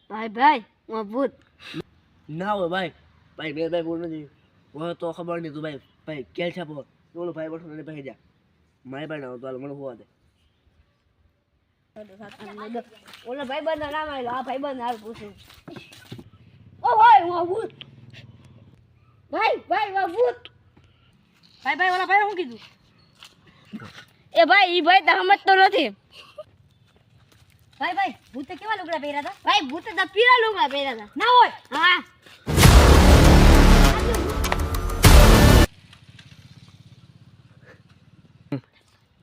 ભાઈ હું ભૂત ના હોય ભાઈ ભાઈ મેં ભાઈ બોલ નથી वो तो खबर नहीं तू भाई क्या छापो बोलो भाई बैठो ने भाई जा मारे भाई ना तो મને હોવા દે ઓલા ભાઈબંધ ના નામ આલ્યો આ ભાઈબંધ હાલ પૂછું ઓ ભાઈ હું ભૂત ભાઈ હું ભૂત ભાઈ ઓલા ભાઈ હું કીધું એ ભાઈ ઈ ભાઈ તો સમજતો નથી ભાઈ ભૂતે કેવા લુગડા પહેર્યા હતા ભાઈ ભૂતે તો પીળા લુગડા પહેર્યા હતા ના હોય હા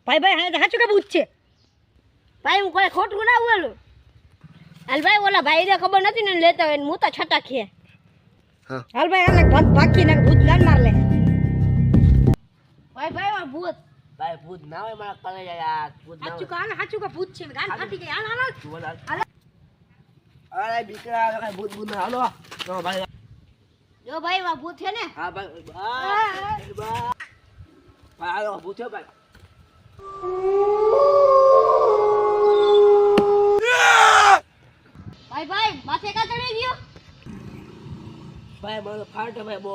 ભાઈ હા સાચું કે ભૂત છે ભાઈ હું કોઈ ખોટું ના બોલું હાલ ભાઈ ઓલા ભાઈ ને ખબર નથી ને લેતા હોય હું તો છટા ખે હાલ ભાઈ હાલ ભાગી ને ભૂત ગાન માર લે ભાઈ આ ભૂત ભાઈ ભૂત ના હોય મારા કરે યાર ભૂત ના સાચું કે ભૂત છે ગાન ફાટી ગઈ હાલ અરે બીકરા કઈ ભૂત ના હાલો નો ભાઈ જો ભાઈ આ ભૂત છે ને હા ભાઈ હાલો ભૂત છે ભાઈ ભાઈ માથે કા ચડી ગયો ભાઈ મને ફાટ ભાઈ બહુ